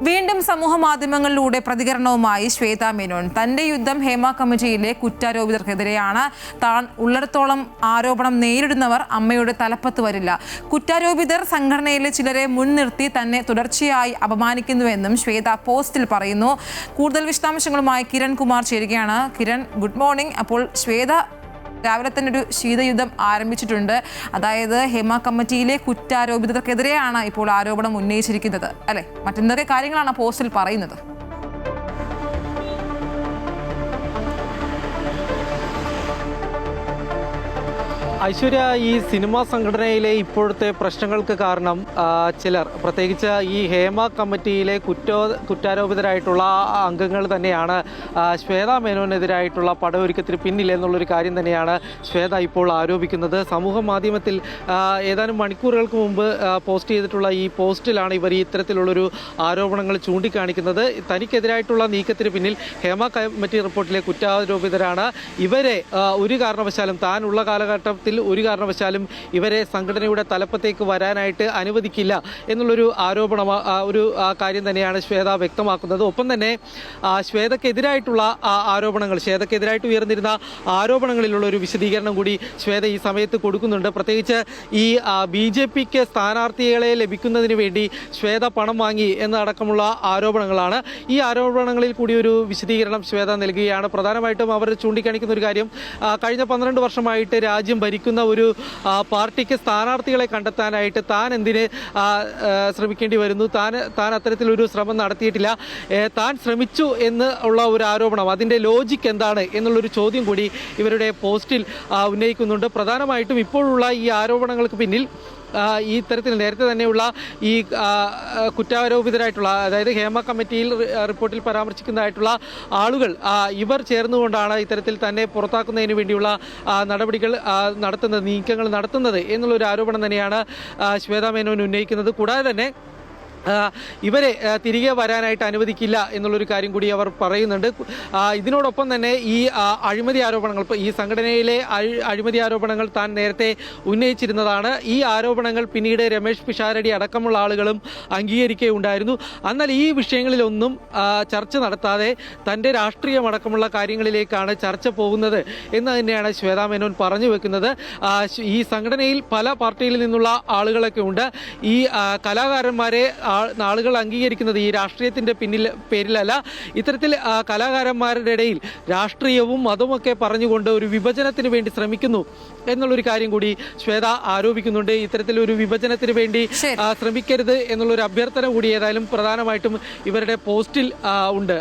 വീണ്ടും സമൂഹ മാധ്യമങ്ങളിലൂടെ പ്രതികരണവുമായി ശ്വേത മേനോൻ. തന്റെ യുദ്ധം ഹേമ കമ്മിറ്റിയിലെ കുറ്റാരോപിതർക്കെതിരെയാണ്. താൻ ഉള്ളിടത്തോളം ആരോപണം നേരിടുന്നവർ അമ്മയുടെ തലപ്പത്ത് വരില്ല. കുറ്റാരോപിതർ സംഘടനയിലെ ചിലരെ മുൻനിർത്തി തന്നെ തുടർച്ചയായി അപമാനിക്കുന്നുവെന്നും ശ്വേത പോസ്റ്റിൽ പറയുന്നു. കൂടുതൽ വിശദാംശങ്ങളുമായി കിരൺ കുമാർ ചേരുകയാണ്. Kiran, good morning. അപ്പോൾ ശ്വേത രാവിലെ തന്നെ ഒരു ശീതയുദ്ധം ആരംഭിച്ചിട്ടുണ്ട്. അതായത് ഹേമ കമ്മിറ്റിയിലെ കുറ്റാരോപിതർക്കെതിരെയാണ് ഇപ്പോൾ ആരോപണം ഉന്നയിച്ചിരിക്കുന്നത്, അല്ലെ? മറ്റെന്തൊക്കെ കാര്യങ്ങളാണ് പോസ്റ്റിൽ പറയുന്നത്? ഐശ്വര്യ, ഈ സിനിമാ സംഘടനയിലെ ഇപ്പോഴത്തെ പ്രശ്നങ്ങൾക്ക് കാരണം ചിലർ, പ്രത്യേകിച്ച് ഈ ഹേമ കമ്മിറ്റിയിലെ കുറ്റാരോപിതരായിട്ടുള്ള അംഗങ്ങൾ തന്നെയാണ് ശ്വേത മേനോനെതിരായിട്ടുള്ള പടയൊരുക്കത്തിന് പിന്നിൽ എന്നുള്ളൊരു കാര്യം തന്നെയാണ് ശ്വേത ഇപ്പോൾ ആരോപിക്കുന്നത്. സമൂഹ മാധ്യമത്തിൽ ഏതാനും മണിക്കൂറുകൾക്ക് മുമ്പ് പോസ്റ്റ് ചെയ്തിട്ടുള്ള ഈ പോസ്റ്റിലാണ് ഇവർ ഇത്തരത്തിലുള്ളൊരു ആരോപണങ്ങൾ ചൂണ്ടിക്കാണിക്കുന്നത്. തനിക്കെതിരായിട്ടുള്ള നീക്കത്തിന് പിന്നിൽ ഹേമ കമ്മിറ്റി റിപ്പോർട്ടിലെ കുറ്റാരോപിതരാണ്. ഇവരെ ഒരു കാരണവശാലും താനുള്ള കാലഘട്ടത്തിൽ ഒരു കാരണവശാലും ഇവരെ സംഘടനയുടെ തലപ്പത്തേക്ക് വരാനായിട്ട് അനുവദിക്കില്ല എന്നുള്ളൊരു കാര്യം തന്നെയാണ് ശ്വേത വ്യക്തമാക്കുന്നത്. ഒപ്പം തന്നെ ശ്വേതക്കെതിരായിട്ടുള്ള ശ്വേതക്കെതിരായിട്ട് ഉയർന്നിരുന്ന ആരോപണങ്ങളിലുള്ള ഒരു വിശദീകരണം കൂടി ശ്വേത ഈ സമയത്ത് കൊടുക്കുന്നുണ്ട്. പ്രത്യേകിച്ച് ഈ BJPക്ക് സ്ഥാനാർത്ഥികളെ ലഭിക്കുന്നതിന് വേണ്ടി ശ്വേത പണം വാങ്ങി എന്നടക്കമുള്ള ആരോപണങ്ങളാണ്. ഈ ആരോപണങ്ങളിൽ കൂടി ഒരു വിശദീകരണം ശ്വേത നൽകുകയാണ്. പ്രധാനമായിട്ടും അവർ ചൂണ്ടിക്കാണിക്കുന്ന ഒരു കാര്യം, കഴിഞ്ഞ 12 വർഷമായിട്ട് രാജ്യം ഭരിക്കുന്ന ഒരു പാർട്ടിക്ക് സ്ഥാനാർത്ഥികളെ കണ്ടെത്താനായിട്ട് താൻ എന്തിന് ശ്രമിക്കേണ്ടി വരുന്നു, താൻ അത്തരത്തിലൊരു ശ്രമം നടത്തിയിട്ടില്ല, താൻ ശ്രമിച്ചു എന്ന് ഉള്ള ഒരു ആരോപണം, അതിൻ്റെ ലോജിക്ക് എന്താണ് എന്നുള്ളൊരു ചോദ്യം കൂടി ഇവരുടെ പോസ്റ്റിൽ ഉന്നയിക്കുന്നുണ്ട്. പ്രധാനമായിട്ടും ഇപ്പോഴുള്ള ഈ ആരോപണങ്ങൾക്ക് പിന്നിൽ ഈ തരത്തിൽ നേരത്തെ തന്നെയുള്ള ഈ കുറ്റാരോപിതരായിട്ടുള്ള, അതായത് ഹേമ കമ്മിറ്റിയിൽ റിപ്പോർട്ടിൽ പരാമർശിക്കുന്നതായിട്ടുള്ള ആളുകൾ, ഇവർ ചേർന്നുകൊണ്ടാണ് ഇത്തരത്തിൽ തന്നെ പുറത്താക്കുന്നതിന് വേണ്ടിയുള്ള നടപടികൾ നീക്കങ്ങൾ നടത്തുന്നത് എന്നുള്ളൊരു ആരോപണം തന്നെയാണ് ശ്വേത മേനോൻ ഉന്നയിക്കുന്നത്. കൂടാതെ തന്നെ ഇവരെ തിരികെ വരാനായിട്ട് അനുവദിക്കില്ല എന്നുള്ളൊരു കാര്യം കൂടി അവർ പറയുന്നുണ്ട്. ഇതിനോടൊപ്പം തന്നെ ഈ അഴിമതി ആരോപണങ്ങൾ, ഈ സംഘടനയിലെ അഴിമതി ആരോപണങ്ങൾ താൻ നേരത്തെ ഉന്നയിച്ചിരുന്നതാണ്. ഈ ആരോപണങ്ങൾ പിന്നീട് രമേശ് പിഷാരടി അടക്കമുള്ള ആളുകളും അംഗീകരിക്കുകയുണ്ടായിരുന്നു. എന്നാൽ ഈ വിഷയങ്ങളിലൊന്നും ചർച്ച നടത്താതെ തൻ്റെ രാഷ്ട്രീയമടക്കമുള്ള കാര്യങ്ങളിലേക്കാണ് ചർച്ച പോകുന്നത് എന്ന് തന്നെയാണ് ശ്വേത മേനോൻ പറഞ്ഞു വെക്കുന്നത്. ഈ സംഘടനയിൽ പല പാർട്ടിയിൽ നിന്നുള്ള ആളുകളൊക്കെ ഉണ്ട്. ഈ കലാകാരന്മാരെ ആളുകൾ അംഗീകരിക്കുന്നത് ഈ രാഷ്ട്രീയത്തിൻ്റെ പേരിലല്ല. ഇത്തരത്തിൽ കലാകാരന്മാരുടെ ഇടയിൽ രാഷ്ട്രീയവും മതവുമൊക്കെ പറഞ്ഞുകൊണ്ട് ഒരു വിഭജനത്തിന് വേണ്ടി ശ്രമിക്കുന്നു എന്നുള്ളൊരു കാര്യം കൂടി ശ്വേത ആരോപിക്കുന്നുണ്ട്. ഇത്തരത്തിലൊരു വിഭജനത്തിന് വേണ്ടി ശ്രമിക്കരുത് എന്നുള്ളൊരു അഭ്യർത്ഥന കൂടി ഏതായാലും പ്രധാനമായിട്ടും ഇവരുടെ പോസ്റ്റിൽ ഉണ്ട്.